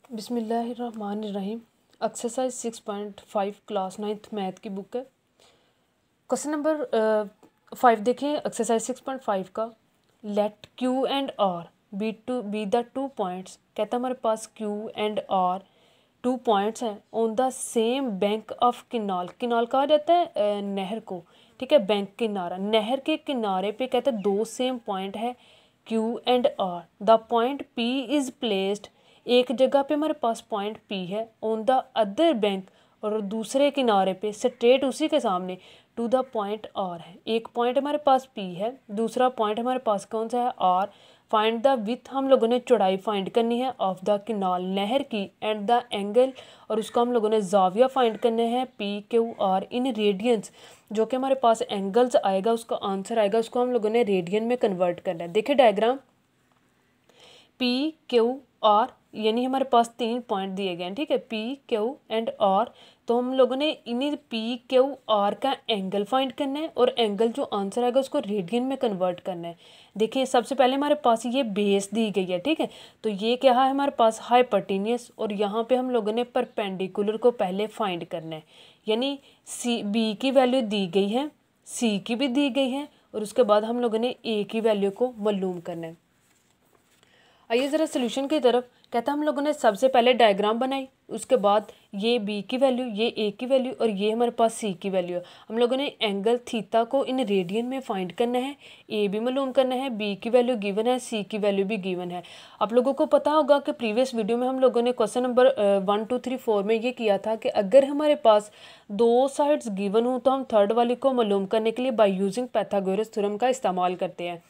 बिस्मिल्लाहिर्रहमानिर्रहीम। Exercise 6.5 class 9th math की book है। क्वेश्चन नंबर 5 देखें एक्सरसाइज 6.5 का। Let Q and R be the 2 points. कहता है हमारे पास क्यू एंड आर 2 पॉइंट्स हैं on the same bank of canal. Canal कहा जाता है नहर को, ठीक है, बैंक किनारा। नहर के किनारे पे कहते हैं 2 सेम पॉइंट है Q and R. The point P is placed, एक जगह पे हमारे पास पॉइंट पी है ऑन द अदर बैंक, और दूसरे किनारे पे स्ट्रेट उसी के सामने टू द पॉइंट आर है। एक पॉइंट हमारे पास पी है, दूसरा पॉइंट हमारे पास कौन सा है, आर। फाइंड द विथ, हम लोगों ने चौड़ाई फाइंड करनी है ऑफ द किनाल, नहर की, एंड द एंगल, और उसका हम लोगों ने जाविया फाइंड करने हैं P Q R in radians. जो कि हमारे पास एंगल्स आएगा, उसका आंसर आएगा, उसको हम लोगों ने रेडियन में कन्वर्ट करना है। देखिए डायग्राम, पी क्यू आर यानी हमारे पास 3 पॉइंट दिए गए हैं, ठीक है, पी क्यू एंड आर। तो हम लोगों ने इन्हीं पी क्यू आर का एंगल फाइंड करना है, और एंगल जो आंसर आएगा उसको रेडियन में कन्वर्ट करना है। देखिए सबसे पहले हमारे पास ये बेस दी गई है, ठीक है, तो ये क्या है हमारे पास हाइपोटेन्यूस, और यहाँ पे हम लोगों ने परपेंडिकुलर को पहले फाइंड करना है। यानी सी बी की वैल्यू दी गई है, सी की भी दी गई है, और उसके बाद हम लोगों ने ए की वैल्यू को मालूम करना है। आइए ज़रा सोल्यूशन की तरफ। कहता हम लोगों ने सबसे पहले डायग्राम बनाई, उसके बाद ये बी की वैल्यू, ये ए की वैल्यू, और ये हमारे पास सी की वैल्यू है। हम लोगों ने एंगल थीटा को इन रेडियन में फाइंड करना है, ए भी मालूम करना है, बी की वैल्यू गिवन है, सी की वैल्यू भी गिवन है। आप लोगों को पता होगा कि प्रीवियस वीडियो में हम लोगों ने क्वेश्चन नंबर 1 2 3 4 में ये किया था कि अगर हमारे पास 2 साइड्स गिवन हो तो हम थर्ड वाली को मालूम करने के लिए बाय यूजिंग पाइथागोरस थ्योरम का इस्तेमाल करते हैं।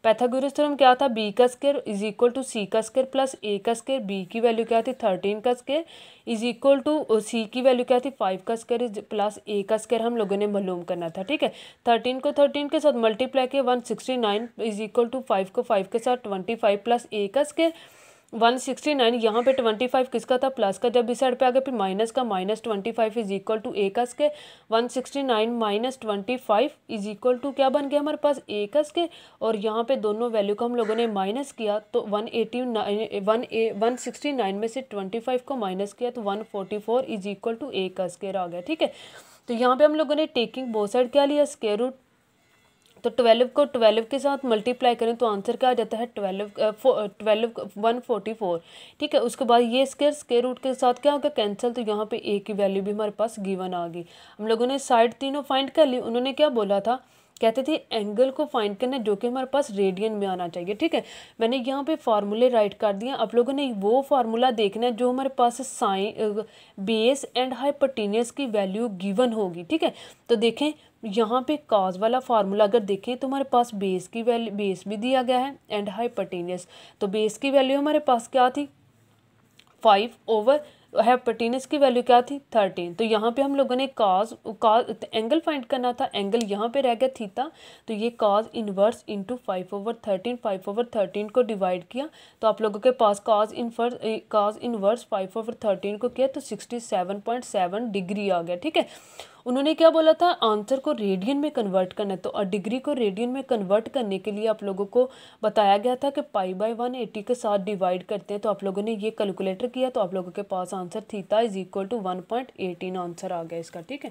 पाइथागोरस थ्योरम क्या था, बी का square is equal to C का स्क्वायर प्लस ए का स्क्वायर, बी की वैल्यू क्या थी 13 का स्क्वायर इज इक्वल टू सी की वैल्यू क्या थी 5 का स्क्वायर प्लस ए का स्क्वायर हम लोगों ने मालूम करना था, ठीक है। 13 को 13 के साथ मल्टीप्लाई किया 169 इज इक्वल टू 5 को 5 के साथ 25 प्लस ए का स्क्वायर 169। यहाँ पे 25 किसका था, प्लस का, जब इस साइड पे आ गया फिर माइनस का, minus 25 is equal to A का square 169 minus 25 is equal to क्या बन गया हमारे पास ए का स्क्वायर, और यहाँ पे दोनों वैल्यू को हम लोगों ने माइनस किया तो 169 में से 25 को माइनस किया तो 144 इज इक्वल टू ए का स्क्वायर आ गया, ठीक है। तो यहाँ पे हम लोगों ने टेकिंग बोथ साइड क्या लिया, स्क्वायर रूट, तो 12 को 12 के साथ मल्टीप्लाई करें तो आंसर क्या आ जाता है 144, ठीक है। उसके बाद ये स्क्वायर रूट के साथ क्या होगा, कैंसिल, तो यहाँ पे ए की वैल्यू भी हमारे पास गिवन आ गई। हम लोगों ने साइड तीनों फाइंड कर ली। उन्होंने क्या बोला था, कहते थे एंगल को फाइंड करना है जो कि हमारे पास रेडियन में आना चाहिए, ठीक है। मैंने यहाँ पे फार्मूले राइट कर दिए, आप लोगों ने वो फार्मूला देखना है जो हमारे पास साइन बेस एंड हाइपोटेन्यूस की वैल्यू गिवन होगी, ठीक है। तो देखें यहाँ पे कॉस वाला फार्मूला अगर देखें तो हमारे पास बेस की वैल्यू, बेस भी दिया गया है एंड हाइपोटेन्यूस। तो बेस की वैल्यू हमारे पास क्या थी 5 ओवर हाइपोटेन्यूस की वैल्यू क्या थी 13। तो यहाँ पे हम लोगों ने कॉस एंगल फाइंड करना था, एंगल यहाँ पे रह गया थीटा, तो ये कॉस इनवर्स इंटू 5/13, 5/13 को डिवाइड किया तो आप लोगों के पास कॉस इनवर्स 5/13 को किया तो 67.7 डिग्री आ गया, ठीक है। उन्होंने क्या बोला था, आंसर को रेडियन में कन्वर्ट करना है, तो डिग्री को रेडियन में कन्वर्ट करने के लिए आप लोगों को बताया गया था कि π/180 के साथ डिवाइड करते हैं। तो आप लोगों ने ये कैलकुलेटर किया तो आप लोगों के पास answer theta is equal to 1.18 answer आ गया इसका, ठीक है।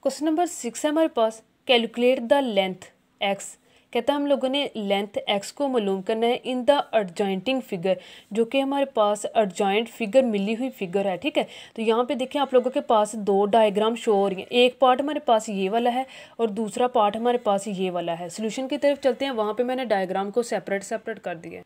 क्वेश्चन नंबर 6 है हमारे पास, कैलकुलेट द लेंथ एक्स। कहता है हम लोगों ने लेंथ एक्स को मालूम करना है इन द एडजॉइंटिंग फिगर, जो कि हमारे पास एडजॉइंट फिगर मिली हुई फिगर है, ठीक है। तो यहाँ पे देखें आप लोगों के पास 2 डायग्राम शो हो रही हैं, एक पार्ट हमारे पास ये वाला है और दूसरा पार्ट हमारे पास ये वाला है। सोल्यूशन की तरफ चलते हैं, वहाँ पे मैंने डायग्राम को सेपरेट कर दिया है।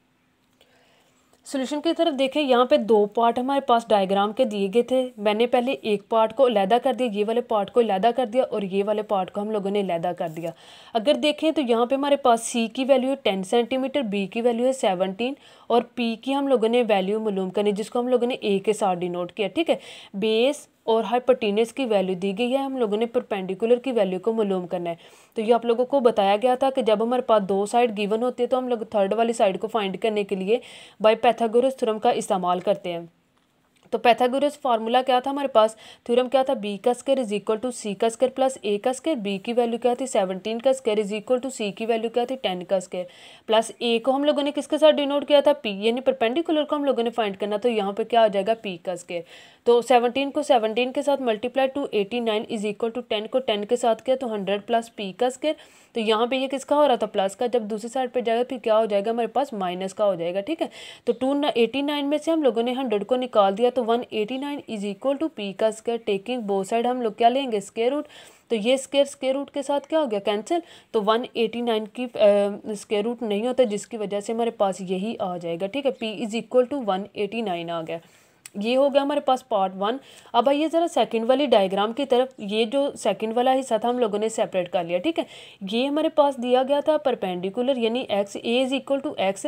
सोल्यूशन की तरफ देखें, यहाँ पे 2 पार्ट हमारे पास डायग्राम के दिए गए थे। मैंने पहले एक पार्ट को अलहदा कर दिया, ये वाले पार्ट को अलहदा कर दिया, और ये वाले पार्ट को हम लोगों ने अलहदा कर दिया। अगर देखें तो यहाँ पे हमारे पास सी की वैल्यू है 10 सेंटीमीटर, बी की वैल्यू है 17, और पी की हम लोगों ने वैल्यू मालूम करनी जिसको हम लोगों ने ए के साथ डिनोट किया, ठीक है। बेस और हाइपोटेन्यूस की वैल्यू दी गई है, हम लोगों ने परपेंडिकुलर की वैल्यू को मालूम करना है। तो ये आप लोगों को बताया गया था कि जब हमारे पास 2 साइड गिवन होती है तो हम लोग थर्ड वाली साइड को फाइंड करने के लिए बाय पाइथागोरस थ्योरम का इस्तेमाल करते हैं। तो पैथागोरस फार्मूला क्या था हमारे पास, थ्योरम क्या था, बी का square is equal to C का स्क्वायर प्लस ए का स्क्वायर, बी की वैल्यू क्या थी 17 का स्क्वायर इज इक्वल टू सी की वैल्यू क्या थी 10 का स्क्वायर, प्लस ए को हम लोगों ने किसके साथ डिनोट किया था, पी, यानी परपेंडिकुलर को हम लोगों ने फाइंड करना, तो यहाँ पे क्या आ जाएगा पी का स्क्वायर। तो 17 को 17 के साथ multiply to 89 is equal to 10 को 10 के साथ किया तो 100 प्लस पी का स्क्वायर। तो यहाँ पे ये किसका हो रहा था, प्लस का, जब दूसरी साइड पे जाएगा फिर क्या हो जाएगा हमारे पास माइनस का हो जाएगा, ठीक है। तो 289 में से हम लोगों ने 100 को निकाल दिया तो 189 इज इक्वल टू पी का स्क्वायर, टेकिंग बोथ साइड हम लोग क्या लेंगे स्क्वायर रूट, तो ये स्क्वायर रूट के साथ क्या हो गया कैंसिल, तो 189 की स्क्वायर रूट नहीं होता जिसकी वजह से हमारे पास यही आ जाएगा, ठीक है, पी इज इक्वल टू 189 आ गया। ये हो गया हमारे पास पार्ट 1। अब आइए ज़रा सेकंड वाली डायग्राम की तरफ। ये जो सेकंड वाला हिस्सा था हम लोगों ने सेपरेट कर लिया, ठीक है। ये हमारे पास दिया गया था परपेंडिकुलर यानी X A is equal to X,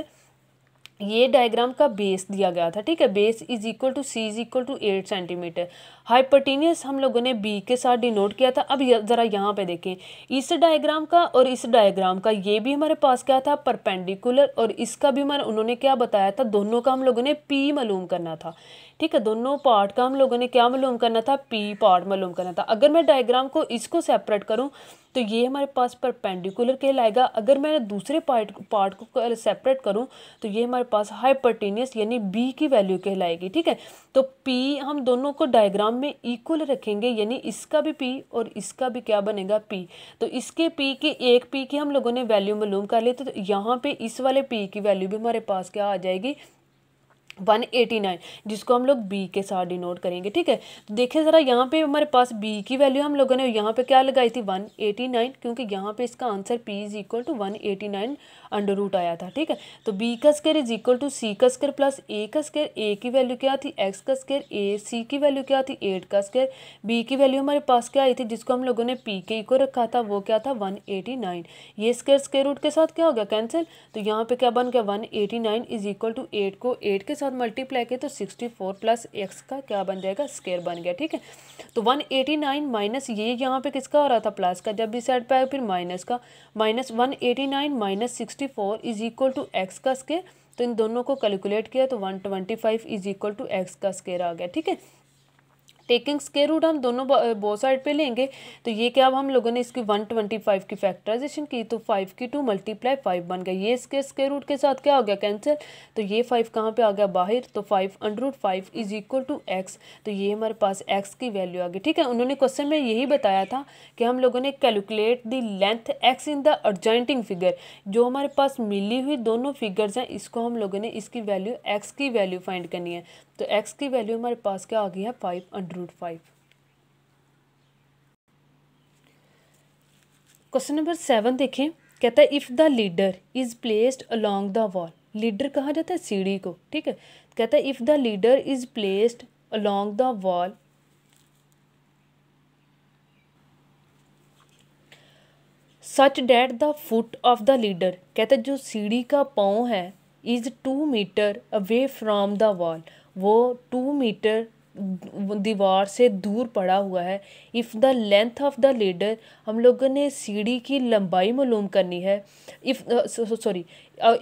ये डायग्राम का बेस दिया गया था, ठीक है, base is equal to C is equal to 8 centimetre. Hypotenuse हम लोगों ने बी के साथ डिनोट किया था। अब ज़रा यहाँ पे देखें, इस डायग्राम का और इस डायग्राम का ये भी हमारे पास क्या था परपेंडिकुलर, और इसका भी हमारे उन्होंने क्या बताया था, दोनों का हम लोगों ने पी मालूम करना था, ठीक है, दोनों पार्ट का हम लोगों ने क्या मालूम करना था, पी पार्ट मालूम करना था। अगर मैं डायग्राम को इसको सेपरेट करूं तो ये हमारे पास परपेंडिकुलर कहलाएगा, अगर मैं दूसरे पार्ट को सेपरेट करूं तो ये हमारे पास हाइपोटेनियस यानी बी की वैल्यू कहलाएगी, ठीक है। तो पी हम दोनों को डायग्राम में इक्वल रखेंगे, यानी इसका भी पी और इसका भी क्या बनेगा पी। तो इसके पी की एक पी की हम लोगों ने वैल्यू मालूम कर ली, तो यहाँ पे इस वाले पी की वैल्यू भी हमारे पास क्या आ जाएगी 189, जिसको हम लोग बी के साथ डिनोट करेंगे, ठीक है। तो देखिए ज़रा यहाँ पे हमारे पास बी की वैल्यू हम लोगों ने यहाँ पे क्या लगाई थी 189, क्योंकि यहाँ पे इसका answer P is equal to 189 under root आया था, ठीक है। तो बी का square is equal to C का स्क्वायर प्लस ए का स्क्वायर, ए की वैल्यू क्या थी एक्स का स्क्वायर, ए सी की वैल्यू क्या थी 8 का स्क्वायर, बी की वैल्यू हमारे पास क्या आई थी जिसको हम लोगों ने पी के इक्वल रखा था, वो क्या था 189। ये स्क्वायर रूट के साथ क्या हो गया कैंसिल, तो यहाँ पे क्या बन गया 189 इज इक्वल टू 8 को 8 के साथ मल्टीप्लाई किया तो 64 प्लस एक्स का क्या बन जाएगा स्क्वायर बन गया, ठीक है। तो 189 माइनस ये यहाँ पे किसका हो रहा था प्लस का, जब भी साइड पे आया फिर माइनस का, minus 189 minus 64 is equal to X का स्क्वायर। तो इन दोनों को कैलकुलेट किया तो 125 इज इक्वल टू एक्स का स्क्वायर आ गया, ठीक है। टेकिंग स्क्वायर रूट हम दोनों बोथ साइड पे लेंगे, तो ये क्या अब हम लोगों ने इसकी 125 की फैक्टराइजेशन की तो 5 की 2 मल्टीप्लाई 5 बन गया, ये इसके स्क्वायर रूट के साथ क्या हो गया कैंसिल, तो ये 5 कहाँ पे आ गया बाहर, तो 5 under root 5 is equal to X, तो ये हमारे पास एक्स की वैल्यू आ गई, ठीक है। उन्होंने क्वेश्चन में यही बताया था कि हम लोगों ने calculate the length x in the adjoining figure, जो हमारे पास मिली हुई दोनों फिगर्स हैं इसको हम लोगों ने इसकी वैल्यू एक्स की वैल्यू फाइंड करनी है, तो x की वैल्यू हमारे पास क्या आ गई है 5 अंडर रूट 5। क्वेश्चन नंबर 7 देखें, कहता है if the ladder is placed along the wall, ladder कहा जाता है सीढ़ी को, ठीक है। कहता है if the ladder is placed along the wall such that the foot of the ladder, कहता है जो सीढ़ी का पाँव है is 2 metre away from the wall, वो 2 मीटर दीवार से दूर पड़ा हुआ है। If the length of the ladder, हम लोगों ने सीढ़ी की लंबाई मालूम करनी है। If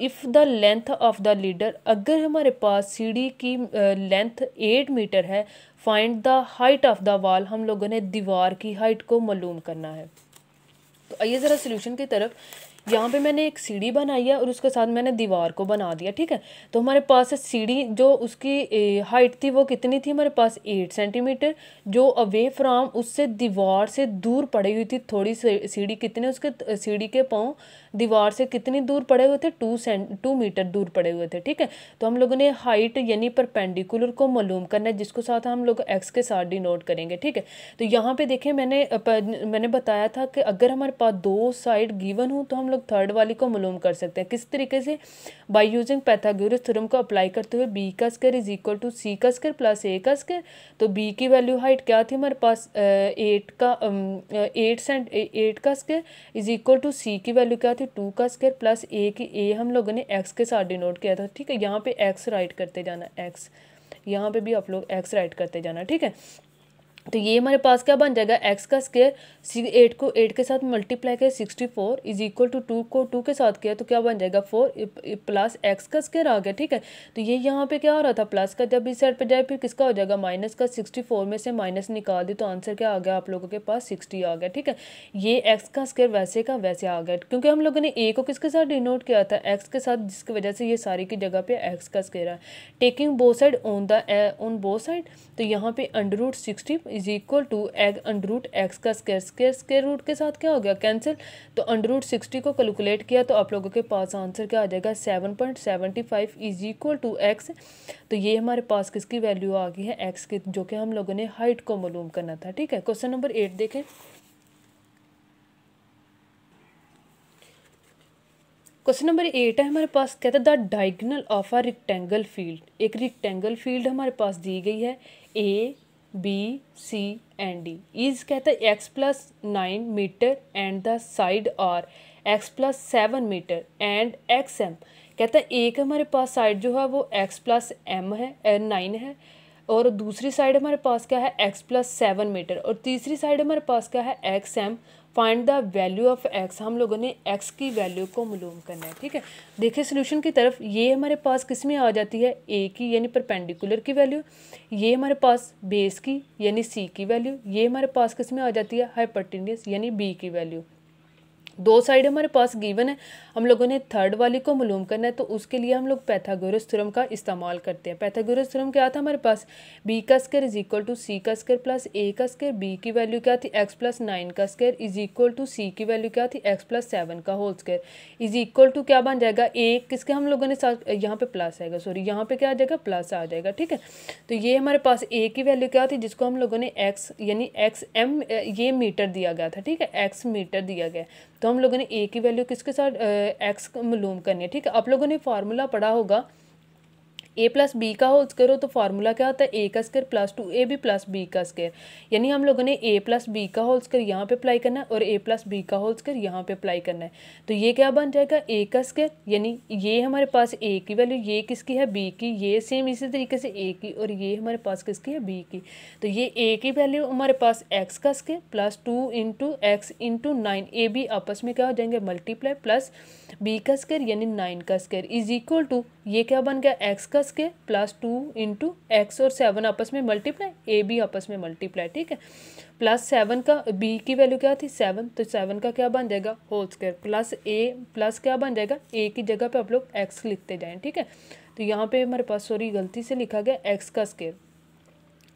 if the length of the leader, अगर हमारे पास सीढ़ी की लेंथ 8 मीटर है, find the height of the wall, हम लोगों ने दीवार की हाइट को मालूम करना है। तो आइए ज़रा सोल्यूशन की तरफ। यहाँ पे मैंने एक सीढ़ी बनाई है और उसके साथ मैंने दीवार को बना दिया, ठीक है। तो हमारे पास सीढ़ी जो उसकी हाइट थी वो कितनी थी हमारे पास 8 सेंटीमीटर, जो अवे फ्रॉम उससे दीवार से दूर पड़ी हुई थी थोड़ी सीढ़ी, कितने उसके सीढ़ी के पाँव दीवार से कितनी दूर पड़े हुए थे 2 मीटर दूर पड़े हुए थे, ठीक है। तो हम लोगों ने हाइट यानी परपेंडिकुलर को मालूम करना है, जिसको साथ हम लोग एक्स के साथ डिनोट करेंगे, ठीक है। तो यहाँ पे देखें मैंने बताया था कि अगर हमारे पास दो साइड गिवन हो तो हम लोग थर्ड वाली को मालूम कर सकते हैं, किस तरीके से, बाय यूजिंग पैथागोरस थ्योरम को अप्लाई करते हुए बी का square is equal to C का स्क्वायर प्लस ए का स्क्वायर। तो बी की वैल्यू हाइट क्या थी हमारे पास 8 का स्क्वायर इज इक्वल टू सी की वैल्यू क्या थी 2 का स्क्वायर प्लस ए हम लोगों ने एक्स के साथ डिनोट किया था, ठीक है। यहाँ पे एक्स राइट करते जाना, एक्स यहाँ पे भी आप लोग एक्स राइट करते जाना, ठीक है। तो ये हमारे पास क्या बन जाएगा, एक्स का स्क्वायर 8 को 8 के साथ मल्टीप्लाई किया 64 इज इक्वल टू 2 को 2 के साथ किया तो क्या बन जाएगा 4 प्लस एक्स का स्क्वायर आ गया। ठीक है, तो ये यहाँ पे क्या हो रहा था प्लस का, जब इस साइड पे जाए फिर किसका हो जाएगा माइनस का। 64 में से माइनस निकाल दी तो आंसर क्या आ गया आप लोगों के पास 60 आ गया। ठीक है, ये एक्स का स्क्वायर वैसे का वैसे आ गया क्योंकि हम लोगों ने ए को किसके साथ डिनोट किया था, एक्स के साथ, जिसकी वजह से ये सारी की जगह पे एक्स का स्क्वायर है। Taking both side on both side, तो यहाँ पे √60 इज इक्वल टू √x का स्क्वायर रूट के साथ क्या हो गया कैंसिल। तो √60 को कैलकुलेट किया तो आप लोगों के पास आंसर क्या आ जाएगा 7.75 इज इक्वल टू x। तो ये हमारे पास किसकी वैल्यू आ गई है x की, जो कि हम लोगों ने हाइट को मालूम करना था। ठीक है, क्वेश्चन नंबर 8 देखें। क्वेश्चन नंबर 8 है हमारे पास, कहता है the diagonal of a rectangle field. एक रेक्टेंगल फील्ड हमारे पास दी गई है A B C and D is, कहता है x+9 metre and the side are x+7 metre and xm। कहता है एक हमारे पास साइड जो है वो x+m है 9 है, और दूसरी साइड हमारे पास क्या है x+7 मीटर, और तीसरी साइड हमारे पास क्या है xm। Find the value of x, हम लोगों ने x की वैल्यू को मालूम करना है। ठीक है, देखिए सोल्यूशन की तरफ, ये हमारे पास किस में आ जाती है a की यानी परपेंडिकुलर की वैल्यू, ये हमारे पास बेस की यानी c की वैल्यू, ये हमारे पास किस में आ जाती है हाइपोटेन्यूस यानी b की वैल्यू। दो साइड हमारे पास गिवन है, हम लोगों ने थर्ड वाली को मालूम करना है, तो उसके लिए हम लोग पाइथागोरस थ्योरम का इस्तेमाल करते हैं। पाइथागोरस थ्योरम क्या था हमारे पास, b का square is equal to c का स्क्वायर प्लस a का स्क्वायर, b की वैल्यू क्या थी x+9 का square is equal to c की वैल्यू क्या थी x+7 का whole square is equal to क्या बन जाएगा a किसके, हम लोगों ने साथ यहाँ पे प्लस आएगा, सॉरी यहाँ पे क्या आ जाएगा प्लस आ जाएगा। ठीक है, तो ये हमारे पास a की वैल्यू क्या थी जिसको हम लोगों ने x यानी xm ये मीटर दिया गया था। ठीक है, x मीटर दिया गया, तो हम लोगों ने a की वैल्यू किसके साथ x मालूम करनी है। ठीक है, आप लोगों ने फार्मूला पढ़ा होगा a+b का होल स्क्वायर हो तो फार्मूला क्या होता है a का square plus 2ab plus b का स्क्वायर, यानी हम लोगों ने a+b का होल स्क्वायर यहाँ पे अप्लाई करना है और a+b का होल स्क्वायर यहाँ पे अप्लाई करना है। तो ये क्या बन जाएगा a का स्क्वायर, यानी ये हमारे पास a की वैल्यू, ये किसकी है b की, ये सेम इसी तरीके से a की, और ये हमारे पास किसकी है b की। तो ये a की वैल्यू हमारे पास x का square plus 2 into X into 9, A B आपस में क्या हो जाएंगे मल्टीप्लाई, प्लस b का स्क्वायर यानी 9 का स्क्वायर इज इक्वल टू ये क्या बन गया x का स्क्वायर प्लस 2 इंटू एक्स और 7 आपस में मल्टीप्लाई, ए बी आपस में मल्टीप्लाई। ठीक है, प्लस 7 का b की वैल्यू क्या थी 7, तो 7 का क्या बन जाएगा whole square plus a plus क्या बन जाएगा a की जगह पे आप लोग x लिखते जाएं। ठीक है, तो यहाँ पे हमारे पास सॉरी गलती से लिखा गया x का स्क्वायर,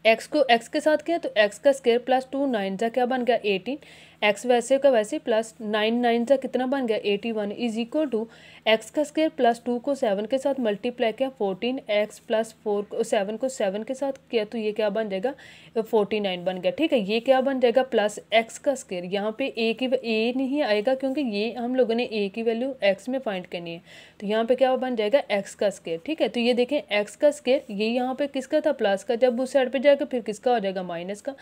x को x के साथ किया तो x का स्क्वायर प्लस 2 9 जा क्या बन गया 18, x वैसे का वैसे प्लस 9 9 जा कितना बन गया 81 इज इक्वल टू x का स्क्वायर प्लस 2 को 7 के साथ मल्टीप्लाई किया 14, x प्लस 4 को 7 को 7 के साथ किया तो ये क्या बन जाएगा 49 बन गया। ठीक है, ये क्या बन जाएगा प्लस x का स्क्वायर, यहाँ पे a नहीं आएगा क्योंकि ये हम लोगों ने a की वैल्यू x में फाइंड करनी है, तो यहाँ पे क्या बन जाएगा x का स्क्वायर। ठीक है, तो ये देखें x का स्क्वायर ये यहाँ पे किसका था प्लस का, जब उस साइड पे जाएगा फिर किसका हो जाएगा माइनस का,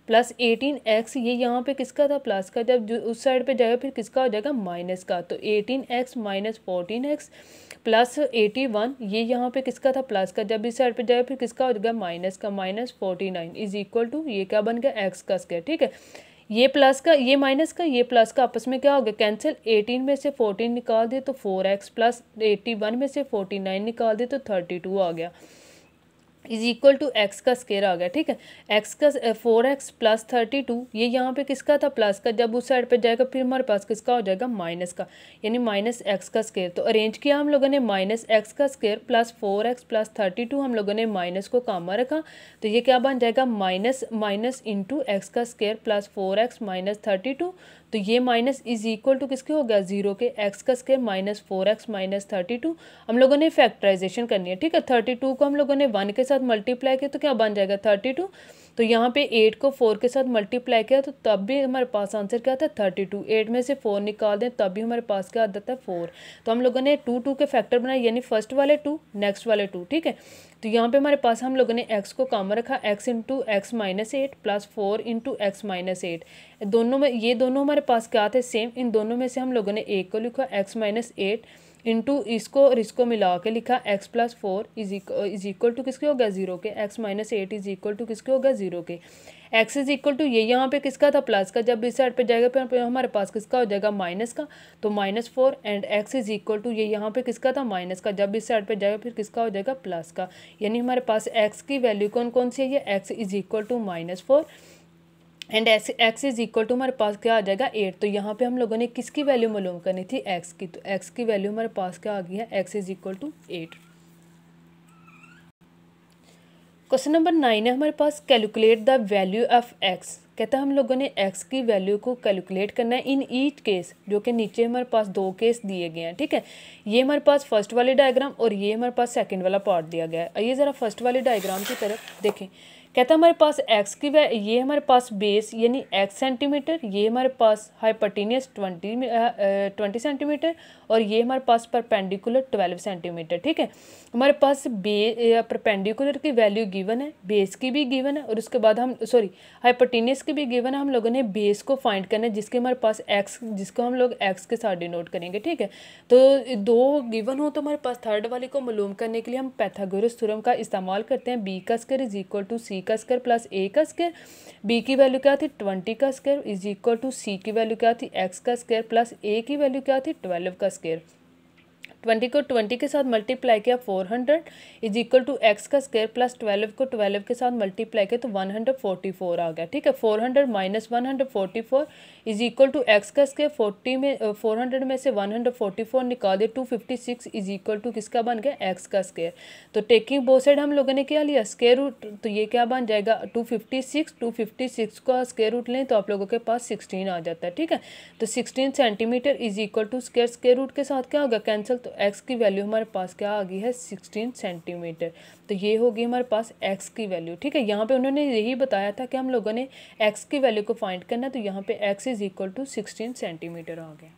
प्लस 18x ये यहाँ पे किसका था प्लस का, जब उस साइड पे जाएगा फिर किसका हो जाएगा माइनस का, तो 18x माइनस 14x प्लस 81 ये यहाँ पे किसका था प्लस का, जब इस साइड पे जाएगा फिर किसका हो जाएगा माइनस का, माइनस 49 इज इक्वल टू ये क्या बन गया x का स्क्वायर। ठीक है, ये प्लस का ये माइनस का ये प्लस का आपस में क्या हो गया कैंसिल, 18 में से 14 निकाल दिए तो 4x प्लस 81 में से 49 निकाल दिए तो 32 आ गया इज इक्वल टू एक्स का स्क्वायर आ गया। ठीक है, एक्स का 4x प्लस 32 ये यहाँ पे किसका था प्लस का, जब उस साइड पे जाएगा फिर हमारे पास किसका हो जाएगा माइनस का, यानी माइनस एक्स का स्क्वायर। तो अरेंज किया हम लोगों ने माइनस एक्स का स्क्वायर प्लस 4x प्लस 32 हम लोगों ने माइनस को कामा रखा, तो ये क्या बन जाएगा माइनस माइनस इंटू एक्स का स्क्वायर प्लस 4x माइनस 32, तो ये माइनस इज इक्वल टू किसके हो गया 0 के, एक्स का स्क्वायर माइनस 4x माइनस 32 हम लोगों ने फैक्टराइजेशन करनी है। ठीक है, 32 को हम लोगों ने 1 के साथ मल्टीप्लाई किया तो क्या बन जाएगा 32, तो यहाँ पे 8 को 4 के साथ मल्टीप्लाई किया तो तब भी हमारे पास आंसर क्या था 32, 8 में से 4 निकाल दें तब भी हमारे पास क्या आता था 4, तो हम लोगों ने 2 2 के फैक्टर बनाए यानी फर्स्ट वाले 2 नेक्स्ट वाले 2। ठीक है, तो यहाँ पे हमारे पास हम लोगों ने x को काम रखा x into x minus 8 plus 4 into x minus 8, दोनों में ये दोनों हमारे पास क्या थे सेम, इन दोनों में से हम लोगों ने एक को लिखा x माइनस 8 इंटू इसको और इसको मिला के लिखा x plus 4 is equal to किसके हो गया 0 के, x minus 8 is equal to किसके हो गया 0 के, x इज इक्वल टू ये यहाँ पे किसका था प्लस का, जब इस साइड पे जाएगा फिर हमारे पास किसका हो जाएगा माइनस का, तो -4 and x is equal to ये यहाँ पे किसका था माइनस का, जब इस साइड पे जाएगा फिर किसका हो जाएगा प्लस का। यानी हमारे पास x की वैल्यू कौन कौन सी है, ये x is equal to -4 and x is equal to हमारे पास क्या आ जाएगा 8। तो यहाँ पे हम लोगों ने किसकी वैल्यू मालूम करनी थी, x की, तो x की वैल्यू हमारे पास क्या आ गई है, x is equal to 8। Question number 9 है हमारे पास, calculate the value of x। कहता है हम लोगों ने x की वैल्यू को कैलकुलेट करना है इन ईच केस, जो कि नीचे हमारे पास 2 केस दिए गए हैं, ठीक है। ये हमारे पास फर्स्ट वाले डायग्राम और ये हमारे पास सेकंड वाला पार्ट दिया गया है। आइए ज़रा फर्स्ट वाले डायग्राम की तरफ देखें। कहता है हमारे पास x की ये हमारे पास बेस यानी x सेंटीमीटर, ये हमारे पास हाइपोटेनियस 20 सेंटीमीटर और ये हमारे पास परपेंडिकुलर 12 सेंटीमीटर, ठीक है। हमारे पास परपेंडिकुलर की वैल्यू गिवन है, बेस की भी गिवन है और उसके बाद हम हाइपोटेनियस की भी गिवन है। हम लोगों ने बेस को फाइंड करना है जिसके हमारे पास x, जिसको हम लोग x के साथ डिनोट करेंगे, ठीक है। तो 2 गिवन हो तो हमारे पास थर्ड वाले को मालूम करने के लिए हम पाइथागोरस थ्योरम का इस्तेमाल करते हैं। b का square is equal to c का स्क्वायर प्लस a का स्क्वायर। b की वैल्यू क्या थी 20 का square is equal to c की वैल्यू क्या थी x का स्क्वायर प्लस a की वैल्यू क्या थी 12 का स्क्वायर। 20 को 20 के साथ मल्टीप्लाई किया 400 इज इक्वल टू एक्स का स्क्वायर प्लस 12 को 12 के साथ मल्टीप्लाई किया तो 144 आ गया, ठीक है। 400 minus 144 is equal to X का स्क्वायर 400 में से 144 निकाल दे 256 इज इक्वल टू किसका बन गया एक्स का स्क्वायर। तो टेकिंग बोथ साइड हम लोगों ने क्या लिया स्क्वायर रूट, तो ये क्या बन जाएगा 256 का स्क्वायर रूट लें तो आप लोगों के पास 16 आ जाता है, ठीक है। तो 16 centimetre is equal to square root के साथ क्या होगा कैंसिल, तो x की वैल्यू हमारे पास क्या आ गई है 16 सेंटीमीटर। तो ये होगी हमारे पास x की वैल्यू, ठीक है। यहाँ पे उन्होंने यही बताया था कि हम लोगों ने x की वैल्यू को फाइंड करना, तो यहाँ पे x is equal to 16 centimetre आ गया।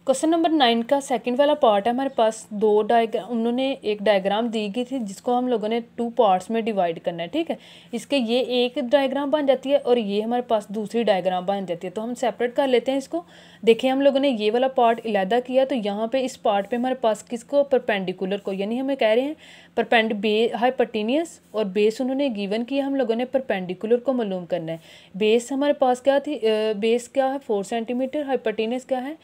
क्वेश्चन नंबर 9 का सेकंड वाला पार्ट है हमारे पास, 2 डायग्राम, उन्होंने एक डायग्राम दी गई थी जिसको हम लोगों ने 2 पार्ट्स में डिवाइड करना है, ठीक है। इसके ये एक डायग्राम बन जाती है और ये हमारे पास दूसरी डायग्राम बन जाती है, तो हम सेपरेट कर लेते हैं इसको। देखिए हम लोगों ने ये वाला पार्ट अलहदा किया, तो यहाँ पे इस पार्ट पे हमारे पास किसको परपेंडिकुलर को, यानी हमें कह रहे हैं हाइपोटेनियस और बेस उन्होंने गिवन किया, हम लोगों ने परपेंडिकुलर को मालूम करना है। बेस हमारे पास क्या थी, बेस क्या है 4 सेंटीमीटर, हाइपोटेनियस क्या है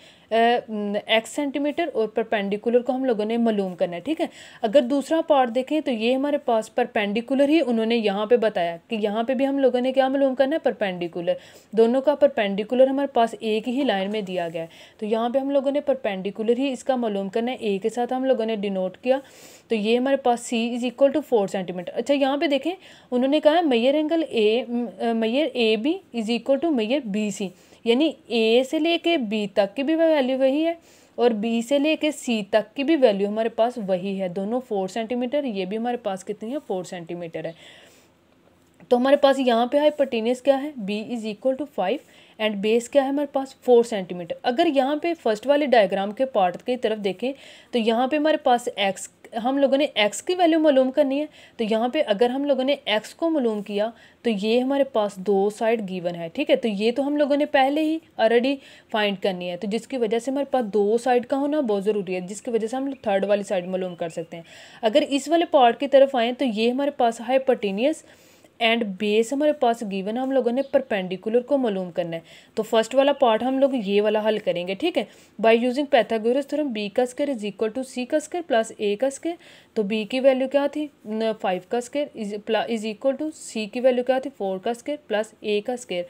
x सेंटीमीटर और परपेंडिकुलर को हम लोगों ने मालूम करना है, ठीक है। अगर दूसरा पार्ट देखें तो ये हमारे पास परपेंडिकुलर ही उन्होंने यहाँ पे बताया कि यहाँ पे भी हम लोगों ने क्या मालूम करना है परपेंडिकुलर, दोनों का परपेंडिकुलर हमारे पास एक ही लाइन में दिया गया है, तो यहाँ पे हम लोगों ने परपेंडिकुलर ही इसका मालूम करना है, a के साथ हम लोगों ने डिनोट किया, तो ये हमारे पास c is equal to 4 centimetre. अच्छा यहाँ पे देखें उन्होंने कहा measure angle measure AB is equal to measure BC, यानी a से लेके b तक की भी वैल्यू वही है और b से लेके c तक की भी वैल्यू हमारे पास वही है, दोनों 4 सेंटीमीटर, ये भी हमारे पास कितनी है 4 सेंटीमीटर है। तो हमारे पास यहाँ पे हाइपोटेनियस क्या है b is equal to 5 and base क्या है हमारे पास 4 सेंटीमीटर। अगर यहाँ पे फर्स्ट वाले डायग्राम के पार्ट की तरफ देखें तो यहाँ पे हमारे पास x, हम लोगों ने x की वैल्यू मालूम करनी है, तो यहाँ पे अगर हम लोगों ने x को मालूम किया तो ये हमारे पास 2 साइड गिवन है, ठीक है। तो ये तो हम लोगों ने पहले ही ऑलरेडी फाइंड करनी है, तो जिसकी वजह से हमारे पास 2 साइड का होना बहुत ज़रूरी है, जिसकी वजह से हम थर्ड वाली साइड मालूम कर सकते हैं। अगर इस वाले पार्ट की तरफ आएँ तो ये हमारे पास हाइपोटेनियस एंड बेस हमारे पास गिवन है, हम लोगों ने परपेंडिकुलर को मालूम करना है। तो फर्स्ट वाला पार्ट हम लोग ये वाला हल करेंगे, ठीक है। By using Pythagoras theorem b का square is equal to c का स्क्वायर प्लस a का स्क्वायर, तो b की वैल्यू क्या थी 5 का square is equal to c की वैल्यू क्या थी 4 का स्क्वायर प्लस a का स्क्वायर,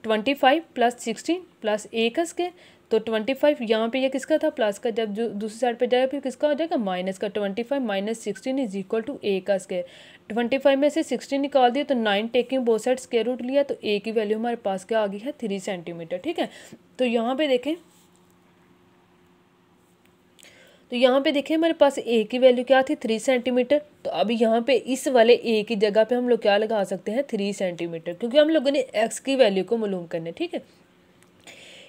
25 प्लस 16 प्लस a का स्क्वायर, तो 25 यहाँ पे ये किसका था प्लस का, जब जो दूसरी साइड पे जाएगा फिर किसका हो जाएगा माइनस का, 25 minus 16 is equal to a का स्क्वायर। 25 में से 16 निकाल दिया तो 9 taking both side square root लिया, तो a की वैल्यू हमारे पास क्या आ गई है 3 सेंटीमीटर, ठीक है। तो यहाँ पे देखें हमारे पास a की वैल्यू क्या थी 3 सेंटीमीटर, तो अभी यहाँ पे इस वाले a की जगह पे हम लोग क्या लगा सकते हैं 3 सेंटीमीटर, क्योंकि हम लोगों ने x की वैल्यू को मालूम करना है, ठीक है।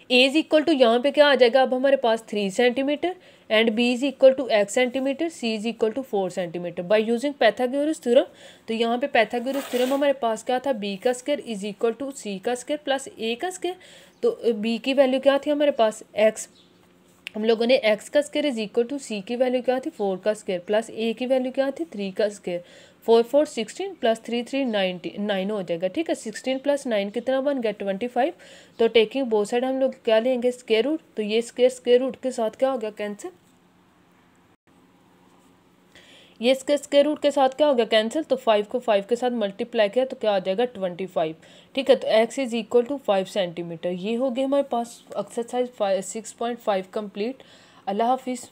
a इज इक्वल टू यहाँ पे क्या आ जाएगा अब हमारे पास 3 centimetre and b is equal to x centimetre, c is equal to 4 centimetre by using Pythagoras theorem. तो यहाँ पे पाइथागोरस थ्योरम हमारे पास क्या था b का square is equal to c का स्क्वायर प्लस a का स्क्वायर, तो b की वैल्यू क्या थी हमारे पास x हम लोगों ने एक्स का स्क्वायर इज इक्वल टू सी की वैल्यू क्या थी 4 का स्क्वायर प्लस ए की वैल्यू क्या थी 3 का स्क्वायर 4 4 16 प्लस 3 3 9 हो जाएगा। ठीक है, 16 प्लस 9 कितना बन गया 25। तो टेकिंग बोथ साइड हम लोग क्या लेंगे स्क्वायर रूट, तो ये स्क्वायर रूट के साथ क्या हो गया कैंसिल, ये इसके स्क्वायर रूट के साथ क्या हो गया कैंसिल। तो 5 को 5 के साथ मल्टीप्लाई किया तो क्या आ जाएगा 25। ठीक है, तो x is equal to 5 centimetre. ये हो गई हमारे पास एक्सरसाइज 6.5 कंप्लीट। अल्लाह हाफिज़।